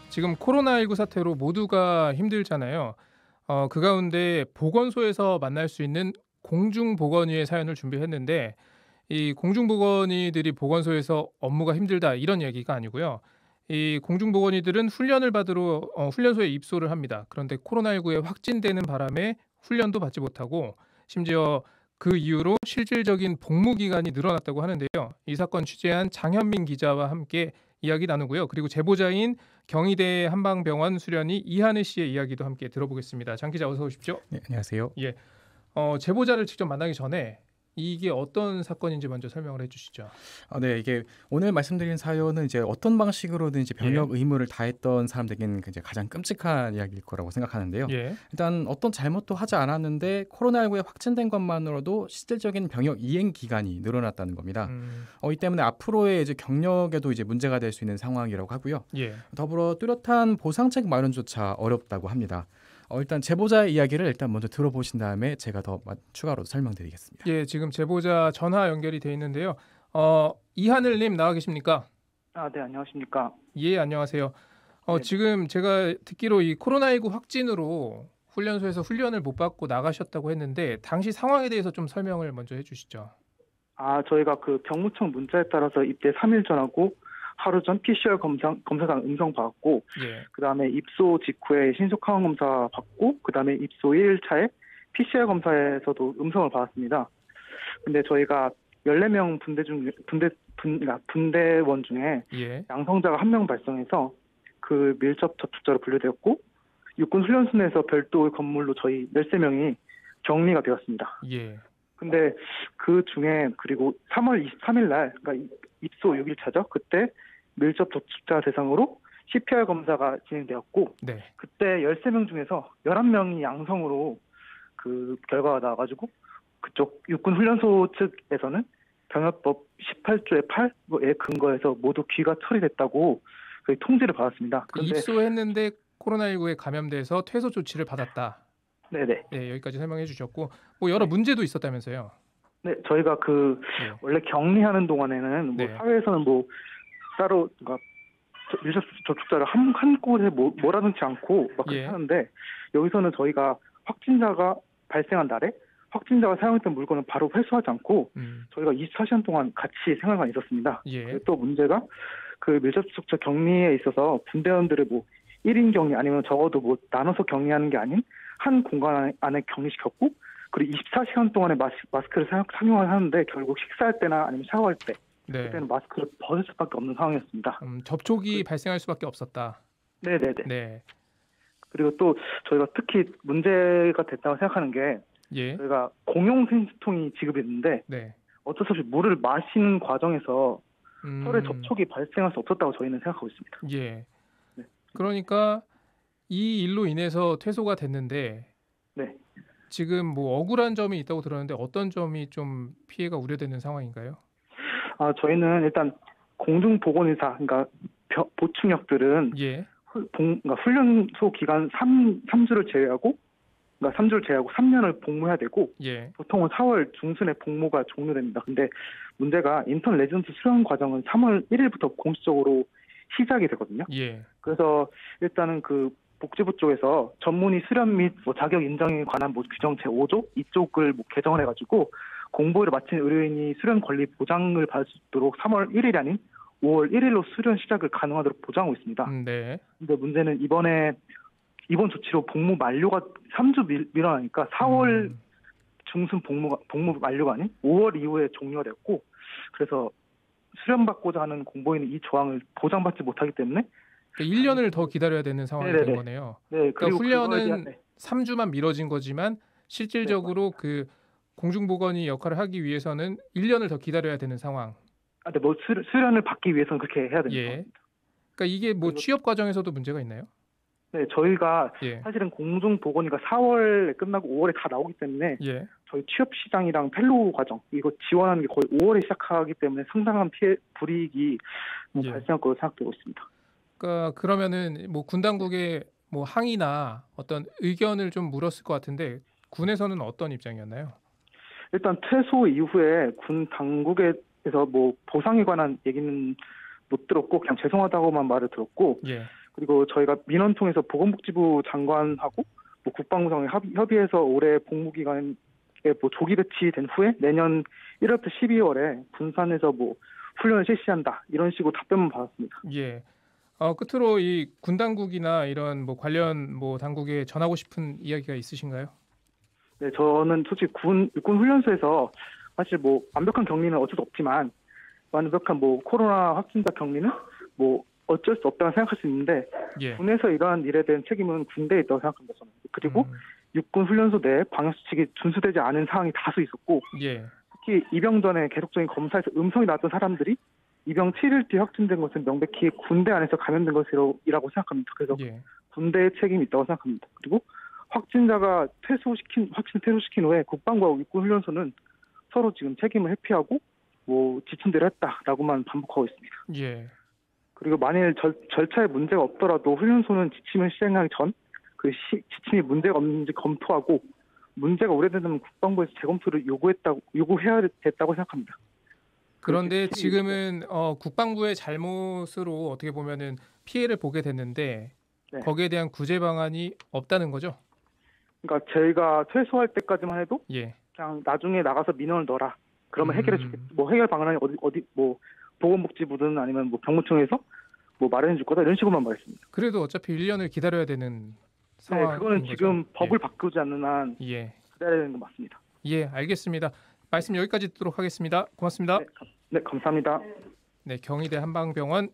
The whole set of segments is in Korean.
지금 코로나19 사태로 모두가 힘들잖아요. 그 가운데 보건소에서 만날 수 있는 공중보건의의 사연을 준비했는데 이 공중보건의들이 보건소에서 업무가 힘들다 이런 얘기가 아니고요. 이 공중보건의들은 훈련을 받으러 훈련소에 입소를 합니다. 그런데 코로나19에 확진되는 바람에 훈련도 받지 못하고 심지어 그 이후로 실질적인 복무 기간이 늘어났다고 하는데요. 이 사건 취재한 장현민 기자와 함께 이야기 나누고요. 그리고 제보자인 경희대 한방병원 수련의 이한혜 씨의 이야기도 함께 들어보겠습니다. 장 기자 어서 오십시오. 네, 안녕하세요. 예, 제보자를 직접 만나기 전에 이게 어떤 사건인지 먼저 설명을 해주시죠. 네, 이게 오늘 말씀드린 사연은 이제 어떤 방식으로든 이제 병역 의무를 다했던 사람들에게는 이제 가장 끔찍한 이야기일 거라고 생각하는데요. 예, 일단 어떤 잘못도 하지 않았는데 코로나19에 확진된 것만으로도 실질적인 병역 이행 기간이 늘어났다는 겁니다. 이 때문에 앞으로의 이제 경력에도 이제 문제가 될 수 있는 상황이라고 하고요. 예, 더불어 뚜렷한 보상책 마련조차 어렵다고 합니다. 일단 제보자의 이야기를 일단 먼저 들어보신 다음에 제가 더 추가로 설명드리겠습니다. 예, 지금 제보자 전화 연결이 돼 있는데요. 이하늘님 나와 계십니까? 네, 안녕하십니까. 예, 안녕하세요. 네. 지금 제가 듣기로 이 코로나19 확진으로 훈련소에서 훈련을 못 받고 나가셨다고 했는데 당시 상황에 대해서 좀 설명을 먼저 해주시죠. 저희가 그 병무청 문자에 따라서 입대 3일 전하고 하루 전 PCR 검사상 음성 받았고, 예, 그다음에 입소 직후에 신속 항원 검사 받고, 그다음에 입소 1일 차에 PCR 검사에서도 음성을 받았습니다. 근데 저희가 14명 분대원 중에 예, 양성자가 1명 발생해서 그 밀접 접촉자로 분류되었고, 육군 훈련소 내에서 별도 건물로 저희 13명이 격리가 되었습니다. 예, 근데 그 중에 그리고 3월 23일 날, 그러니까 입소 6일 차죠. 그때 밀접 접촉자 대상으로 CPR 검사가 진행되었고, 네, 그때 13명 중에서 11명이 양성으로 그 결과가 나와가지고 그쪽 육군 훈련소 측에서는 병역법 18조의 8에 근거해서 모두 귀가 처리됐다고 그 통지를 받았습니다. 그런데 입소했는데 코로나19에 감염돼서 퇴소 조치를 받았다. 네네. 네, 여기까지 설명해 주셨고 뭐 여러 문제도 있었다면서요. 네, 저희가 예, 원래 격리하는 동안에는 뭐 네. 사회에서는 뭐 따로 그러니까 밀접 접촉자를 한 곳에 몰아넣지 않고 막 그렇게 예. 하는데, 여기서는 저희가 확진자가 발생한 날에 확진자가 사용했던 물건을 바로 회수하지 않고 저희가 24시간 동안 같이 생활만 있었습니다. 예, 그리고 또 문제가 그 밀접 접촉자 격리에 있어서 분대원들을 뭐 1인 격리 아니면 적어도 뭐 나눠서 격리하는 게 아닌 한 공간 안에 격리시켰고, 그리고 24시간 동안에 마스크를 착용을 하는데 결국 식사할 때나 아니면 샤워할 때 네. 그때는 마스크를 벗을 수밖에 없는 상황이었습니다. 접촉이 발생할 수밖에 없었다. 네네네. 네, 그리고 또 저희가 특히 문제가 됐다고 생각하는 게, 예, 저희가 공용 생수통이 지급했는데 네. 어쩔 수 없이 물을 마시는 과정에서 서로의 음, 접촉이 발생할 수 없었다고 저희는 생각하고 있습니다. 예. 네. 그러니까 이 일로 인해서 퇴소가 됐는데 네. 지금 뭐 억울한 점이 있다고 들었는데 어떤 점이 좀 피해가 우려되는 상황인가요? 저희는 일단 공중보건의사, 그러니까 보충역들은 예, 그러니까 훈련소 기간 3주를 제외하고, 그러니까 3주를 제외하고 3년을 복무해야 되고, 예, 보통은 4월 중순에 복무가 종료됩니다. 근데 문제가 인턴 레지던트 수련 과정은 3월 1일부터 공식적으로 시작이 되거든요. 예, 그래서 일단은 그 복지부 쪽에서 전문의 수련 및 뭐 자격 인정에 관한 뭐 규정 제5조 이쪽을 뭐 개정을 해가지고 공부를 마친 의료인이 수련 권리 보장을 받을 수 있도록 3월 1일이 아닌 5월 1일로 수련 시작을 가능하도록 보장하고 있습니다. 네, 근데 문제는 이번 조치로 복무 만료가 3주 밀어나니까 4월 중순 복무 만료가 아닌 5월 이후에 종료가 됐고, 그래서 수련받고자 하는 공보인은 이 조항을 보장받지 못하기 때문에 그러니까 1년을 더 기다려야 되는 상황이 된 거네요. 네, 그러니까 훈련은 네. 3주만 미뤄진 거지만 실질적으로 그 공중보건의 역할을 하기 위해서는 1년을 더 기다려야 되는 상황. 근데 뭐 수련을 받기 위해서는 그렇게 해야 됩니다. 예. 그러니까 이게 뭐 취업 과정에서도 문제가 있나요? 네, 저희가 예, 사실은 공중보건의가 4월에 끝나고 5월에 다 나오기 때문에 예, 저희 취업 시장이랑 펠로우 과정 이거 지원하는 게 거의 5월에 시작하기 때문에 상당한 불이익이 예. 발생할 거로 생각되고 있습니다. 그러니까 그러면은 뭐 군 당국에 뭐 항의나 어떤 의견을 좀 물었을 것 같은데 군에서는 어떤 입장이었나요? 일단 퇴소 이후에 군 당국에서 뭐 보상에 관한 얘기는 못 들었고 그냥 죄송하다고만 말을 들었고, 예, 그리고 저희가 민원 통해서 보건복지부 장관하고 뭐 국방부랑 협의해서 올해 복무기간에 뭐 조기 배치된 후에 내년 1월부터 12월에 군산에서 뭐 훈련을 실시한다 이런 식으로 답변만 받았습니다. 예. 끝으로 이 군 당국이나 이런 뭐 관련 뭐 당국에 전하고 싶은 이야기가 있으신가요? 네, 저는 솔직히 육군 훈련소에서 사실 뭐 완벽한 격리는 어쩔 수 없지만 완벽한 뭐 코로나 확진자 격리는 뭐 어쩔 수 없다고 생각할 수 있는데 예. 군에서 이러한 일에 대한 책임은 군대에 있다고 생각합니다. 저는. 그리고 육군 훈련소 내 방역 수칙이 준수되지 않은 상황이 다수 있었고 예. 특히 입영 전에 계속적인 검사에서 음성이 나왔던 사람들이 입영 7일 뒤에 확진된 것은 명백히 군대 안에서 감염된 것이라고 생각합니다. 그래서 예. 군대의 책임이 있다고 생각합니다. 그리고 확진자가 확진 퇴소시킨 후에 국방부와 육군훈련소는 서로 지금 책임을 회피하고 뭐 지침 대로 했다라고만 반복하고 있습니다. 예. 그리고 만일 절차에 문제가 없더라도 훈련소는 지침을 시행하기 전 그 지침이 문제가 없는지 검토하고 문제가 오래되면 국방부에서 재검토를 요구해야 됐다고 생각합니다. 그런데 지금은 국방부의 잘못으로 어떻게 보면은 피해를 보게 됐는데 네. 거기에 대한 구제 방안이 없다는 거죠? 그러니까 저희가 퇴소할 때까지만 해도 예. 그냥 나중에 나가서 민원을 넣어라. 그러면 해결해 주겠다. 뭐 해결 방안이 어디 뭐 보건복지부든 아니면 뭐 병무청에서 뭐 마련해 줄 거다 이런 식으로만 말했습니다. 그래도 어차피 1년을 기다려야 되는 네, 상황인 그거는 거죠? 지금 법을 예. 바꾸지 않는 한 예. 기다려야 되는 거 맞습니다. 예, 알겠습니다. 말씀 여기까지 듣도록 하겠습니다. 고맙습니다. 네, 감사합니다. 네, 경희대 한방병원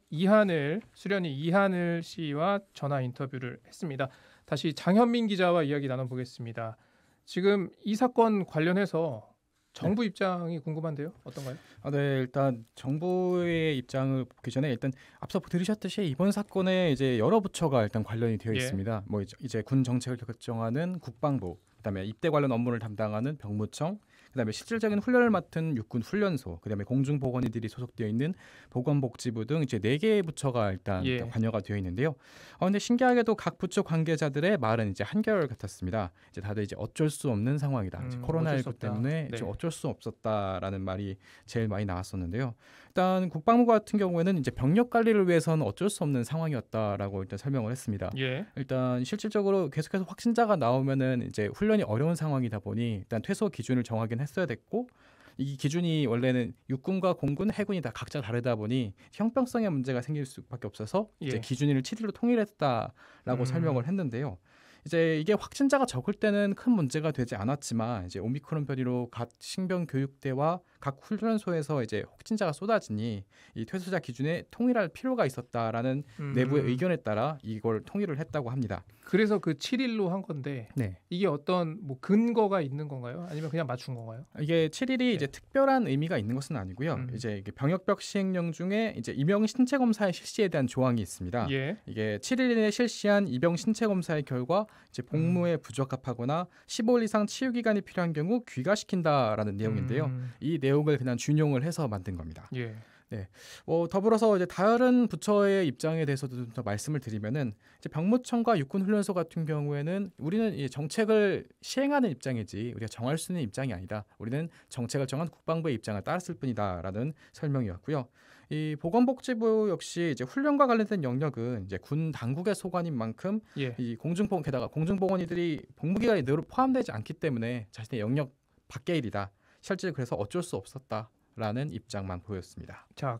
수련이 이하늘 씨와 전화 인터뷰를 했습니다. 다시 장현민 기자와 이야기 나눠보겠습니다. 지금 이 사건 관련해서 정부 입장이 궁금한데요. 어떤가요? 네, 일단 정부의 입장을 보기 전에 일단 앞서 들으셨듯이 이번 사건에 이제 여러 부처가 일단 관련이 되어 예. 있습니다. 뭐 이제 군 정책을 결정하는 국방부, 그다음에 입대 관련 업무를 담당하는 병무청, 그다음에 실질적인 훈련을 맡은 육군 훈련소, 그다음에 공중보건의들이 소속되어 있는 보건복지부 등 이제 4개의 부처가 일단 예. 관여가 되어 있는데요. 근데 신기하게도 각 부처 관계자들의 말은 이제 한결 같았습니다. 이제 다들 이제 어쩔 수 없는 상황이다. 이제 어쩔 수 코로나19 없다. 때문에 네. 지금 어쩔 수 없었다라는 말이 제일 많이 나왔었는데요. 일단 국방부 같은 경우에는 이제 병력 관리를 위해서는 어쩔 수 없는 상황이었다라고 일단 설명을 했습니다. 예. 일단 실질적으로 계속해서 확진자가 나오면은 이제 훈련이 어려운 상황이다 보니 일단 퇴소 기준을 정하긴 했어야 됐고, 이 기준이 원래는 육군과 공군, 해군이 다 각자 다르다 보니 형평성의 문제가 생길 수밖에 없어서 이제 예. 기준을 7일로 통일했다라고 설명을 했는데요. 이제 이게 확진자가 적을 때는 큰 문제가 되지 않았지만 이제 오미크론 변이로 각 신병 교육대와 각 훈련소에서 이제 확진자가 쏟아지니 이 퇴소자 기준에 통일할 필요가 있었다라는 내부의 의견에 따라 이걸 통일을 했다고 합니다. 그래서 그 7일로 한 건데 네. 이게 어떤 뭐 근거가 있는 건가요? 아니면 그냥 맞춘 건가요? 이게 7일이 이제 특별한 의미가 있는 것은 아니고요. 이제 이게 병역벽 시행령 중에 이제 이병 신체 검사의 실시에 대한 조항이 있습니다. 예. 이게 7일에 실시한 이병 신체 검사의 결과 이제 복무에 부적합하거나 15일 이상 치유 기간이 필요한 경우 귀가시킨다라는 내용인데요. 이 내용을 그냥 준용을 해서 만든 겁니다. 예. 네. 더불어서 이제 다른 부처의 입장에 대해서도 좀 더 말씀을 드리면은 이제 병무청과 육군훈련소 같은 경우에는 우리는 이 정책을 시행하는 입장이지 우리가 정할 수 있는 입장이 아니다. 우리는 정책을 정한 국방부의 입장을 따랐을 뿐이다라는 설명이었고요. 이 보건복지부 역시 이제 훈련과 관련된 영역은 이제 군 당국의 소관인 만큼 예. 이 게다가 공중보건의들이 복무기간이 늘 포함되지 않기 때문에 자신의 영역 밖의 일이다. 실제 그래서 어쩔 수 없었다라는 입장만 보였습니다. 자,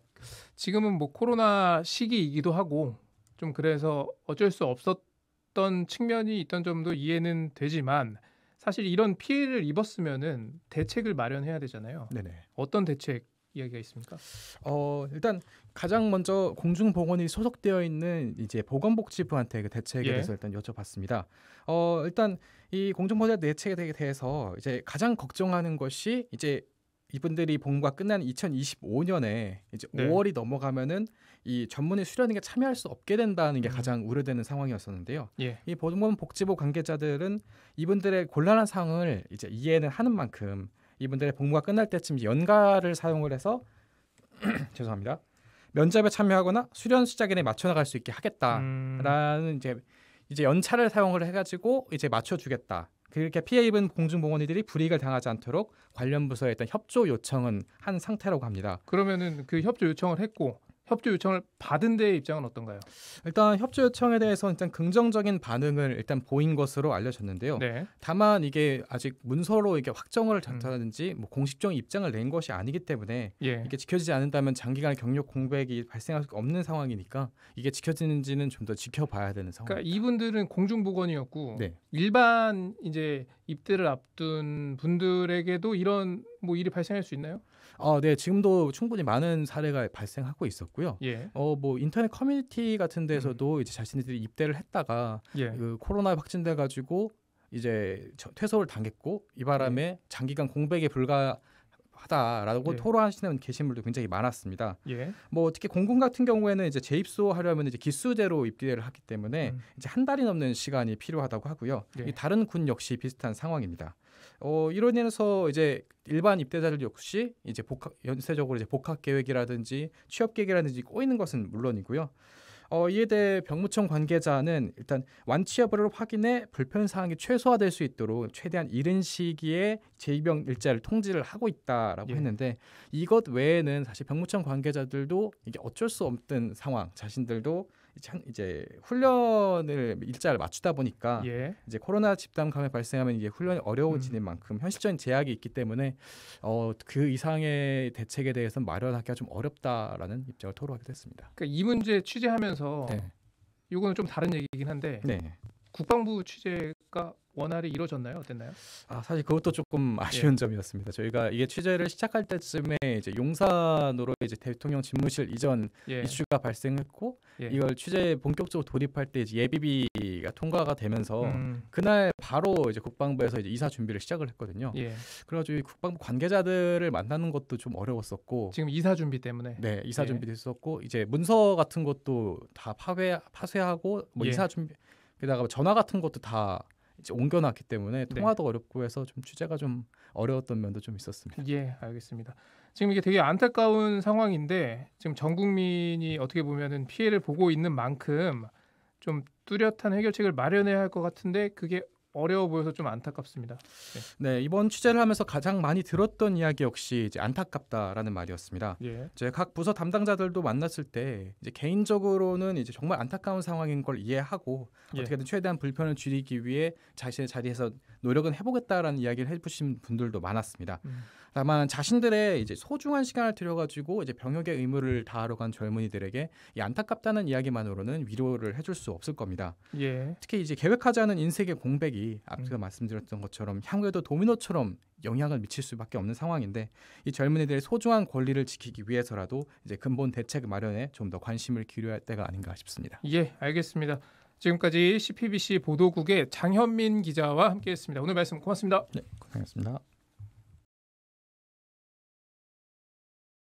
지금은 뭐 코로나 시기이기도 하고 좀 그래서 어쩔 수 없었던 측면이 있던 점도 이해는 되지만 사실 이런 피해를 입었으면은 대책을 마련해야 되잖아요. 네네. 어떤 대책 이야기가 있습니까? 일단 가장 먼저 공중보건이 소속되어 있는 이제 보건복지부한테 그 대책에 예. 대해서 일단 여쭤봤습니다. 일단 이 공중보건 대책에 대해서 이제 가장 걱정하는 것이 이제 이분들이 복무가 끝난 2025년에 이제 네. 5월이 넘어가면은 이 전문의 수련회에 참여할 수 없게 된다는 게 음. 가장 우려되는 상황이었었는데요. 예. 이 보건복지부 관계자들은 이분들의 곤란한 상황을 이제 이해는 하는 만큼 이분들의 복무가 끝날 때쯤 연가를 사용을 해서 죄송합니다. 면접에 참여하거나 수련 시작일에 맞춰 나갈 수 있게 하겠다라는 이제 연차를 사용을 해가지고 이제 맞춰주겠다. 그렇게 피해 입은 공중보건의들이 불이익을 당하지 않도록 관련 부서에 일단 협조 요청은 한 상태라고 합니다. 그러면은 그 협조 요청을 했고 협조 요청을 받은 데의 입장은 어떤가요? 일단 협조 요청에 대해서 일단 긍정적인 반응을 일단 보인 것으로 알려졌는데요. 네. 다만 이게 아직 문서로 이게 확정을 한다든지 뭐 공식적인 입장을 낸 것이 아니기 때문에 예. 이게 지켜지지 않는다면 장기간의 경력 공백이 발생할 수 없는 상황이니까 이게 지켜지는지는 좀 더 지켜봐야 되는 상황입니다. 그러니까 이분들은 공중보건이었고 네. 일반 이제 입대를 앞둔 분들에게도 이런 뭐 일이 발생할 수 있나요? 네, 지금도 충분히 많은 사례가 발생하고 있었고요. 예. 뭐 인터넷 커뮤니티 같은 데서도 이제 자신들이 입대를 했다가 예. 그 코로나 확진돼 가지고 이제 퇴소를 당했고 이 바람에 장기간 공백에 불과하다라고 예. 토로하시는 게시물도 굉장히 많았습니다. 예. 뭐 특히 공군 같은 경우에는 이제 재입소하려면 이제 기수제로 입대를 하기 때문에 이제 한 달이 넘는 시간이 필요하다고 하고요. 예. 이 다른 군 역시 비슷한 상황입니다. 이로 인해서 이제 일반 입대자들 역시 이제 연쇄적으로 이제 복학 계획이라든지 취업 계획이라든지 꼬이는 것은 물론이고요. 이에 대해 병무청 관계자는 일단 완취여부를 확인해 불편 사항이 최소화될 수 있도록 최대한 이른 시기에 재입영 일자를 통지를 하고 있다라고 예. 했는데 이것 외에는 사실 병무청 관계자들도 이게 어쩔 수 없는 상황, 자신들도 이제 훈련을 일자를 맞추다 보니까 예. 이제 코로나 집단 감염 발생하면 이게 훈련이 어려워지는 만큼 현실적인 제약이 있기 때문에 그 이상의 대책에 대해서는 마련하기가 좀 어렵다라는 입장을 토로하기도 했습니다. 그러니까 이 문제 취재하면서 네. 이거는 좀 다른 얘기긴 한데 네. 국방부 취재가 원활히 이루어졌나요? 어땠나요? 사실 그것도 조금 아쉬운 점이었습니다. 저희가 이게 취재를 시작할 때쯤에 이제 용산으로 이제 대통령 집무실 이전 예. 이슈가 발생했고 예. 이걸 취재 본격적으로 돌입할 때 이제 예비비가 통과가 되면서 음. 그날 바로 이제 국방부에서 이제 이사 준비를 시작을 했거든요. 예. 그래가지고 이 국방부 관계자들을 만나는 것도 좀 어려웠었고, 지금 이사 준비 때문에. 네, 이사 예. 준비도 했었고 이제 문서 같은 것도 다 파쇄하고 뭐 예. 이사 준비 게다가 전화 같은 것도 다 이제 옮겨놨기 때문에 통화도 어렵고 해서 좀 취재가 좀 어려웠던 면도 좀 있었습니다. 예, 알겠습니다. 지금 이게 되게 안타까운 상황인데 지금 전 국민이 어떻게 보면은 피해를 보고 있는 만큼 좀 뚜렷한 해결책을 마련해야 할 것 같은데 그게 어려워 보여서 좀 안타깝습니다. 네, 이번 취재를 하면서 가장 많이 들었던 이야기 역시 이제 안타깝다라는 말이었습니다. 예. 이제 각 부서 담당자들도 만났을 때 이제 개인적으로는 이제 정말 안타까운 상황인 걸 이해하고 예. 어떻게든 최대한 불편을 줄이기 위해 자신의 자리에서 노력은 해보겠다라는 이야기를 해주신 분들도 많았습니다. 다만 자신들의 이제 소중한 시간을 들여가지고 이제 병역의 의무를 다하러 간 젊은이들에게 이 안타깝다는 이야기만으로는 위로를 해줄 수 없을 겁니다. 예. 특히 이제 계획하지 않은 인생의 공백이 앞서 말씀드렸던 것처럼 향후에도 도미노처럼 영향을 미칠 수밖에 없는 상황인데 이 젊은이들의 소중한 권리를 지키기 위해서라도 이제 근본 대책 마련에 좀 더 관심을 기울여야 할 때가 아닌가 싶습니다. 예, 알겠습니다. 지금까지 CPBC 보도국의 장현민 기자와 함께했습니다. 오늘 말씀 고맙습니다. 네, 고생하셨습니다.